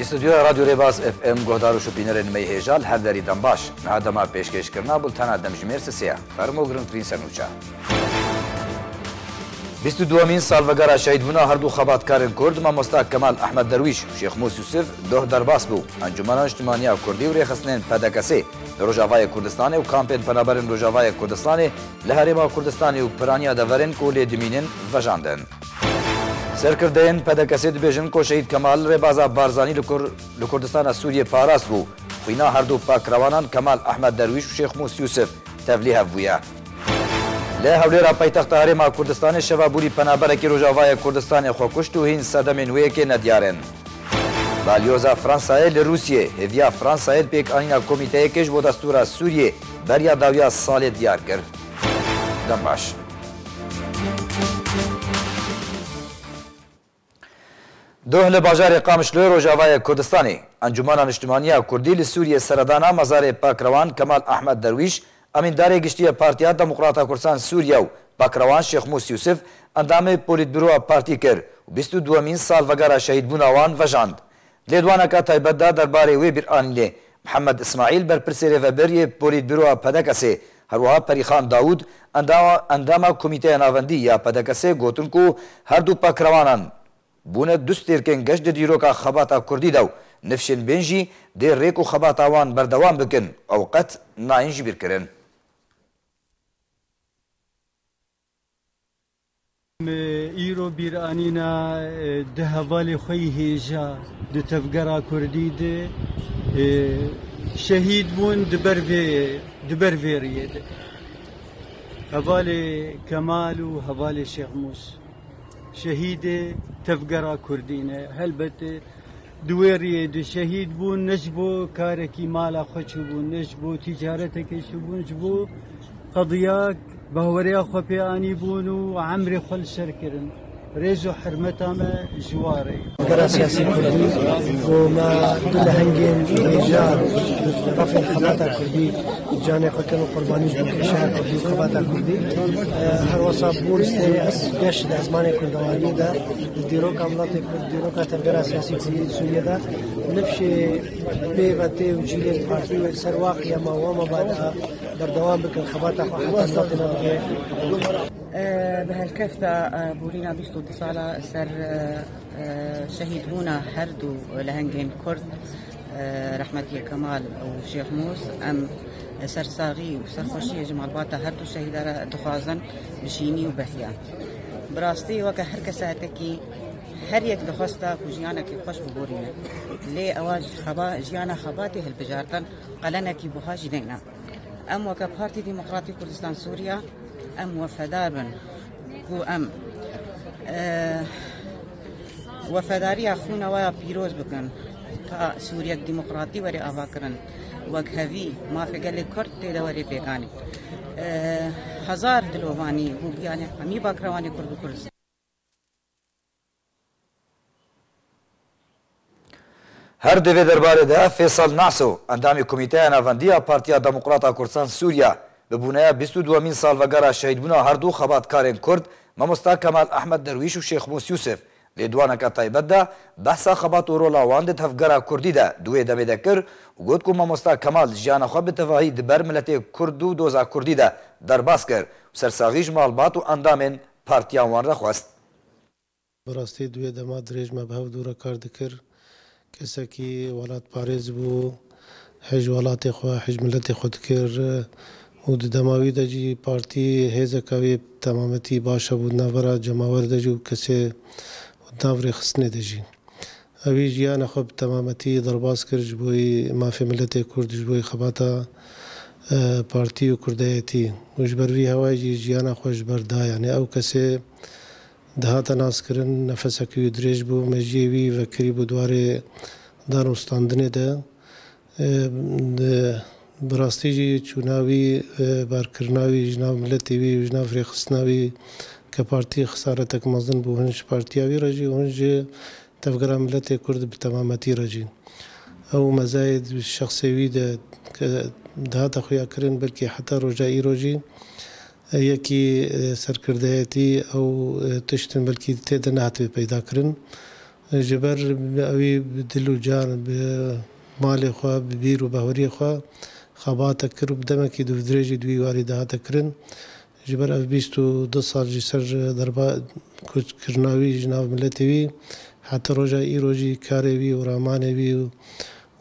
استودیو رادیو ریباز اف ام گهدار و شپینرن می هجال هر دری دنباش نهادما پیشکش کرنا بولتانا دمجمیر سسیا فرمو گرنترین سنوچا 22مین سالوگرا شهید بونا هر دو خباتکارن کرد مامۆستا کەمال ئەحمەد دەرویش و شێخ موسی یوسف دۆ دەرباس بوو ئەنجومەنە نیشتیمانیا کوردی و ڕێخستنێن پەدەکەسێ لە ڕۆژاوای کوردستانی و کامپێن پەنابەرن ڕۆژاوای کوردستانی لە هەرێما کوردستانی و پرانیا دەڤەرن کۆ لێ دمینن ڤەژاندن سەرکردەیەن پەدەکەسێ دبێژن کۆ شەهید کەمال ڕێبازا بارزانی لە کوردستانە سووریە پاراست بوو خوینا هەردوو پاکراوانان کەمال ئەحمەد دەرویش و شێخ موسی یوسف تەڤلی هەبوویە لە هەولێرا پایتەختە هەرێما کوردستانی شەڤابووری پەنابەرێکی ڕۆژاوای کوردستانی خۆکوشت و هین سەدەمێن وەیەکێ نەدیارن بالیۆزا فرانسایە لە رووسیە هێڤیا فرانسایە پێکانینا کۆمیتەیەکیش بۆ دەستوورە سووریە بەریا داویا ساڵێ دیار کرد دەم باش دۆه لە باژارێ قامشلۆی ڕۆژاوای کوردستانی ئەنجومەنە نیشتیمانیا کوردی لە سووریە سەردانا مەزارێ پاکڕەوان کەمال ئەحمەد دەرویش ئەمیندارێ گشتیە پارتیا دەموقراتا کوردستان سووریا و باکڕەوان شێخ موسی یوسف ئەندامی پۆلیتبیرۆ پارتی کرد و 22مین سالڤەگەرا شەهیدبووناوان ڤەژاند لێدوانەکە تایبەتدا دەربارەی وێ بیرئانیلێ محەممەد ئیسماعیل بەرپرسێ رێڤەبەریە پۆلیتبیرۆ پەدەکەسێ هەروەها پەریخان داود ئەنداما کۆمیتەیە ناوەندی یا پەدەکەسێ گوتن و هەردوو پاکڕەوانان بوونە دوستێرکەن گەشتە دیرۆکە خەباتە کوردیدا و نفشên بێنجی دێ ڕێک و خەباتاوان بەردەوام بکەن ئەو قەت ناینجی بیرکردن ئیرۆ بیرانینا di hevalê xwe yî hêja di tevgera Kurdî de şehîd bûn di ber vê riyê de hevalê Kemal û hevalê Şêx Mus şehîdê tevgera Kurdî ne helbetê di wê riyê de şehîd bûn ne ji bo karekî mala xwe çûbûn ne ji bo tîcaretekê çûbûn ji bo qediya باوەڕیا خۆ پێ ئانی بوون و عەمرێ خۆ لەسەر کردن ڕێز و حرمەتامە ژوارێ گەرا سیاسی کوردی بۆمە دوو لە هەنگێن هێژا ڕەفێن خەباتە کوردی جانێ خۆکەن و قوربانیش بوو شار کوردی و خەباتە کوردی هەروەسا بورستێ گەشت لە ئەزمانی کوردەوانیدا دیرۆکە وڵاتی کورد دیرۆکە تەرگەرا سیاسی کوردی سووریەدا نفشێ پێوەتێ و جیلێن پارتی وەک سەر واقعە ماوەمە بادا بەردەوام بکەن خەباتە خۆ حتا وڵاتی نەبگێ بهالكفتا بورينا 22 سالة سر شهيد بونا هردو لهنجين كرد رحمتي كمال أو شيخ موس أم سر صاغي وسر خوشية جمال باتا هردو شهيدة دخوازن بشيني وبهيان براستي وكا هركا ساعتكي هر يك دخوستا وجيانا كي خوش ببورينا لي أواج جيانا خباتي هالبجارتن قلنا كي بوها جدينا أم وكا بارتي ديمقراطي كردستان سوريا أم وفدارن هو أم وفداري أخونا ويا بيروز بكن تا سوريا الديمقراطي وري أفاكرن وكهفي ما في قال لي كرت تدوري بيكاني هزار دلواني هو يعني همي باكرواني كرد هەر دەوێ دەربارەدا فێسەڵ ناسۆ ئەندامی کۆمیتەیە ناڤەندیە پارتیا دەموقراتا کوردستان سووریا ببوونەیە 22مین سالڤەگەرا شەهیدبوونا هەردوو خەباتکارên کورد مامۆستا کەمال ئەحمەد دەرویش و شێخ موسی یوسف لێدوانەکە تایبەتدا بەحسا خەبات و ڕۆڵاوان دە تەفگەرا کوردیدا دوێ دەمێ دەکرد و گوت و مامۆستا کەمال ژیانە خۆ بتەڤاهی دبەر ملەتێ کورد و دۆزا کوردیدا دەرباس کرد و سەرساغیش ماڵبات و ئەندامێن پارتیاوان ڕەخواست بەڕاستی دوێ دەما درێژمە بە هەو دوورە کار دەکرد کەسێکی وڵات پارێز بوو هەژ وڵاتی خۆ هەژ ملەتی خۆ دکرد و دەماوی دەجی پارتی هێزەکەوی تەمامەتی باشە بوو ناوەرە جەماوەر دەجی و کەسێ ناوڕێ خستنێ دەژی ئەوی ژیانە خۆ تەمامەتی دەرباز کرد بۆی مافی ملەتی کوردش بۆی خەباتە پارتی و کوردایەتی وش بەروی هەوایجی ژیانە خۆش بەردایانێ ئەو کەسێ دەهاتە ناسکردن نەفەسەکەوی درێژ بوو مەژیێوی ڤەکری بۆ دوارێ دانوستاندنێدا براستیجی چوناوی بارکردناوی ژناو ملەتێوی و ژناو فرێخستناوی کە پارتی خسارەتێک مەزن بوو هەنج پارتیاوی ڕەژی و هەنج تەفگەرا ملەتێ کورد بتەمامەتی ڕەژی ئەو مەزایە شەخسێوی کە دەهاتە خۆیاکردن بەلکی حتا ڕۆژایی ڕۆژی یەکی سەرکردایەتی ئەو تشتن بەلکی تێدە ناتوێت پەیداکردن جبر ئەوی دل و جان ماڵێ خوا بیر و بەهۆری خوا خەباتە کرد و بدەمێکی درێژی دوی واری داهاتەکردن جبر ئەو 22 ساڵی سەر کوچکردناوی ژناو ملەتێوی حتى ڕۆژە ئیرۆژی کارێوی و ڕامانێوی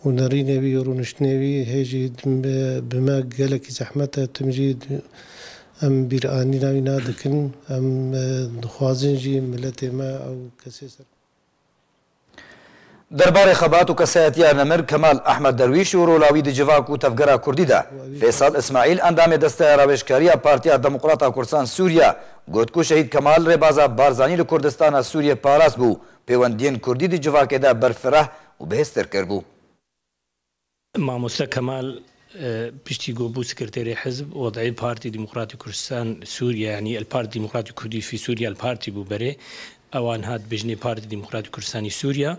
و نەڕینێوی و ڕوونشتنێوی هێژی بمە گەلێکی زەحمەتە تمژی ئەم بیرئانی ناوی نادکن ئەم دخوازنجی ملەتێمە ئەو کەسێ سەر دەربارەی خەبات و کەسایەتیە نەمر کەمال ئەحمەد دەرویش و ڕۆلاوی دجڤاک و تەفگەرا کوردیدا فێساڵ ئیسماعیل ئەندامێ دەستەیە ڕاوێژکاریە پارتیا دەموقڕاتا کوردستان سووریا گوتکو شەهید کەمال ڕێبازە بارزانی لە کوردستانە سووریە پاراست بوو پەیوەندیên کوردی دجڤاکێدا بەرفرەح و بەهێزتر کردبوو مامۆستا کەمال پشتی گۆبوو سکرتێری حزب وضعی پارتی دیموقراتی کوردستان سووریا یعنی الپارتی دیموقراتی کوردی في سووریا الپارتی بوو بەرێ ئەوان هات بژنەی پارتی دیموقراتی کوردستانی سووریا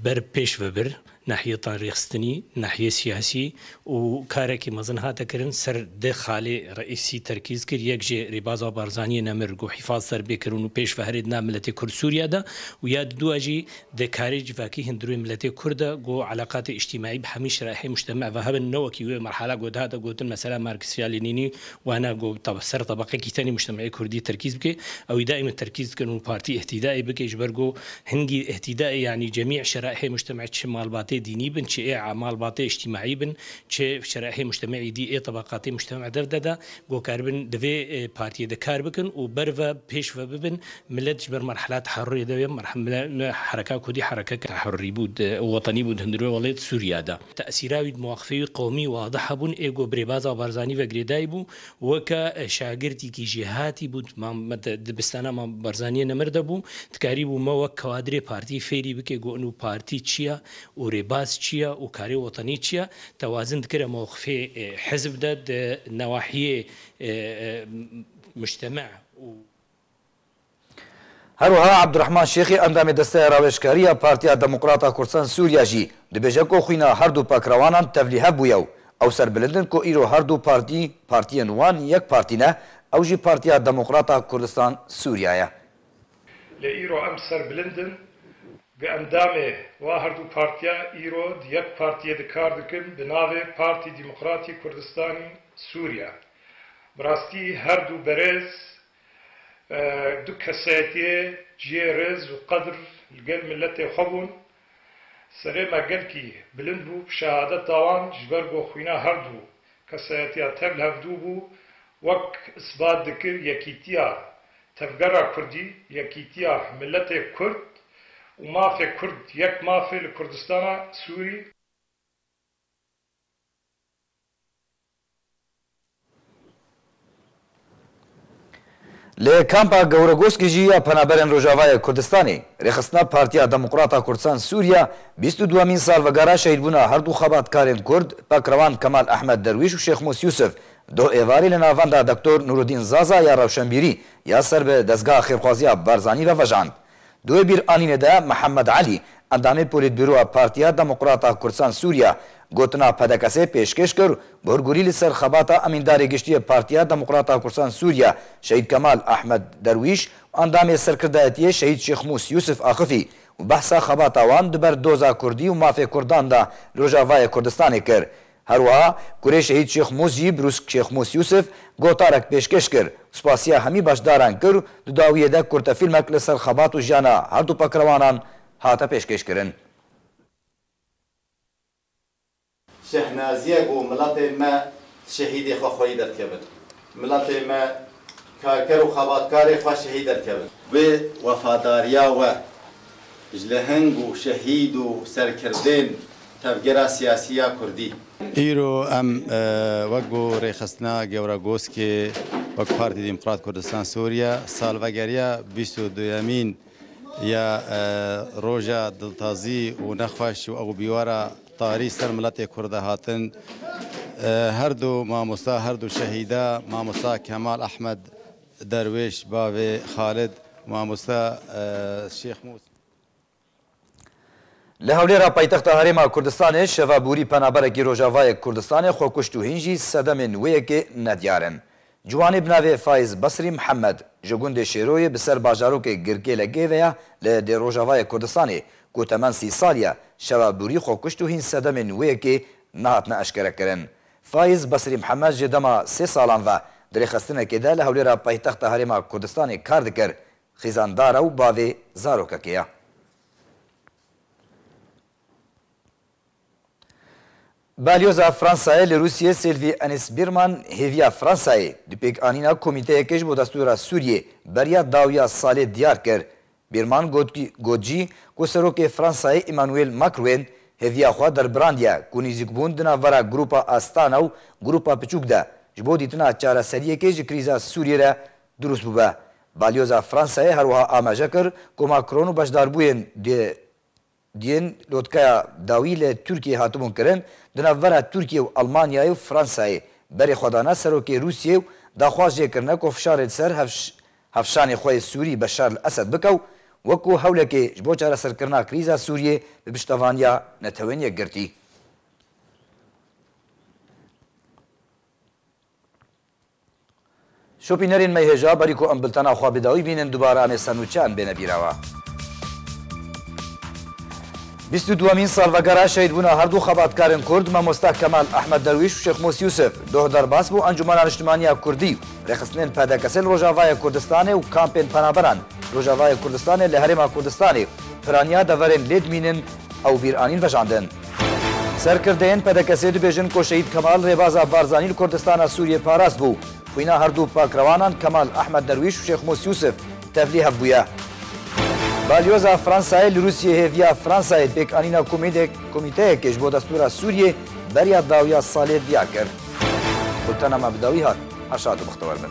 بەر پێش بەبر ناحیە تاریخستنی ناحیە سیاسی و کارێکی مەزن هاتەکردن سەر دێ خاڵێ ڕئیسی تەرکیز کرد یەک ژێ ڕێبازا بارزانیە نەمر و حیفاز سەر بێکردن و پێش هەرێت ناملەتی کورد سووریادا و یا دوواژی دەکاری جڤاکی هەندروی ملەتی کوردە گۆ علاقاتی اجتماعی بە هەمی شرائحی مجتمع و هەبن نەوەکی وێ مرحلە گۆداتە گوتن مەسەلا مارکسیا لێنینی وانە گۆ سەر طبقەی تەنی مجتمعی کوردی تەرکیز بکە ئەوی دائما تەرکیز بکەن و پارتی اهتیدایی بکە ژبەرگۆ هەنگی اهتیدایی یعنی جميع شرائح مجتمع چه مالباتي ديني بن چه مالباتي اجتماعي بن چه شرائح مجتمعي دي طبقات مجتمع درددا گو کاربن دوی پارتی دکار بکن و برو پیش و ببن ملت جبر مرحلات تحرری دوی مرحله حركه كودي حركه تحرري بود وطني بود هندروي وليت سوريا دا تاثيراوي موقفي قومي واضحه بن ايجو بريبازا بارزاني و گريداي بو وك شاگردي کی جهاتي بود ما دبستانا ما بارزاني نمرده بو تکاری بو ما وك كوادري پارتي فيري بك گو انو پارتي چيا و ريباز چيا و كاري وطني چيا توازن كره موقفي حزب ده نواحي مجتمع هروها عبدالرحمن شیخی اندام دسته راوشکاریه پارتیا دموکراتا کوردستان سووریا جی دبیجه کو خوینا هر دو پاکروانان تبلیغ بویو او سربلندن کو ایرو هر دو پارتی نوان یک پارتی نه او جی پارتیا دموکراتا کوردستان سووریا لإيرو أم سربلندن بأندامه وهر دو بارتيا إيرو ديك بارتيا دكار دكن بناوه بارتي ديمقراطي كردستاني سوريا براستي هر دو برز دو كساتي جيرز وقدر القل ملتي خبون سري ما قل كي بلندبو بشهادة طوان جبرقو خوينا هر دو كساتي تبل هفدو بو وك إثبات دكر يكيتيا تفقرا كردي يكيتيا ملتي كرد وما في كرد يك ما في لكردستان سوري لکامپا گورگوسکی جیا پنابرن روجاوای کردستانی رخصنا پارتیا دموکراتا کوردستان سووریا 22 سال وگارا شهید بونا هر دو خباتکارین کرد پاکروان کمال احمد درویش و شیخ موسی یوسف دو ایواری لناواندا دکتور نورالدین زازا یا روشنبیری یا سر به دزگاه خیرخوازی بارزانی و وجاند دو بیر آنینه ده محمد علی اندامه پولیت بیرو پارتیا دموکراتا کوردستان سووریا گوتنا پدکسه پیشکش کرد برگوری لسر خباتا امینداری گشتی پارتیا دموکراتا کوردستان سووریا شهید کمال احمد درویش اندامه سرکردایتی شهید شیخ موسی یوسف آخفی و بحثا خباتا وان دبر دوزا کردی و مافی کردان دا روجاوای کردستانی کرد هروها کوری شهید شیخ موسی بروس شیخ موسی یوسف گوتارک پیشکش کرد سپاسیا همی باشداران کرد دو داویه ده کرد فیلمک لسر خبات و جانا هر دو پاکروانان هاتا پیشکش کرن شهنازیه گو ملت ما شهید خواه درکبن ملت ما کارکر و خباتکار خواه شهید درکبن و وفاداریا و جلهنگ و شهید و سرکردین تفگرا سیاسیه کردی ایرو ام وگو ریخستنا گورا گوسکی وگ پارتی دیمقراط کردستان سوریا سالوگریا 22 یا روژا دلتازی و نخواش و او بیوارا طاری سر ملت کرده هاتن هر دو ماموستا هر دو شهیده ماموستا کمال احمد درویش باوی خالد ماموستا شیخ موسی لهولێرا پایتەختە هەرێما کوردستانê şeva bûrî penaberekî Rojavayê Kurdistanê xwe kuşt û hîn jî sedemên wê yekê nediyar in. جوانی بناوی فایز بصری محمد جگوند شیروی بسر باجاروک گرگی لگیویا لده روژاوای کردستانی کو تمن 30 سالیا شوا بوری خو کشتو هین صدم نوی که نهاتنا اشکره کرن. فایز بصری محمد جدما 3 سالان و در خستنه که ده لحولی را پایتخت هرما کردستانی کار دکر خیزاندار و باوی زاروککیا. باليوزا فرنسا لروسيا سيلفي انيس بيرمان هيفيا فرنسا دبيك انينا كوميتي كيش بو دستور سوريا بريا داويا سالي ديار كر بيرمان گوجي کو سروك فرنسا ايمانويل ماكروين هيفيا خوا در برانديا كونيزيك بوندنا ورا جروبا استانا و جروبا بچوكدا جبو ديتنا چارا سريه كيش كريزا سوريا را دروس بوبا باليوزا فرنسا هروها آماجه كر کو ماكرون باشدار بوين دين لوتكا داويل تركيا هاتمون كرن دنافرا تركيا و المانيا و فرنسا بري خدانا سروكي روسيا داخواج كرنا كو فشار سر هفشان خوي سوري بشار الاسد بكو وكو هولكي جبو چارا سر كرنا كريزا سوريا ببشتوانيا نتوينيا گرتي. شوبينرين ميهجا بريكو امبلتانا خوا بداوي بينن دوباره ام سنوچان بين بيراوا 22 سالوگرا شهید بونا هر دو خباتکارن کرد مامۆستا کەمال ئەحمەد دەرویش و شێخ موسی یوسف دۆهدەرباس بوو ئەنجومەنە نیشتیمانیا کوردی ڕێخستنێن پەدەکەسێل ڕۆژاوایە کوردستانê و کامپێن پەنابەران ڕۆژاوایە کوردستانê لە هەرێما کوردستانê پرانیا دەڤەرێن لێدمینن ئەو بیرئانین بەژاندن. سەرکردەیەن پەدەکەسێ دەبێژن کۆ شەهید کەمال ڕێبازا بارزانی لە کوردستانە سووریە پاراست بوو خوینا هەردوو پاکڕەوانان کەمال ئەحمەد دەرویش و شێخ موسی یوسف تەڤلی هەبوویە. باليوزا فرنسا لروسيا هيفيا فرنسا بيك انينا كوميتي كيش بو دستور سوريا بريا داويا صالح دياكر قلتنا ما بداوي هات ارشاد مختبر من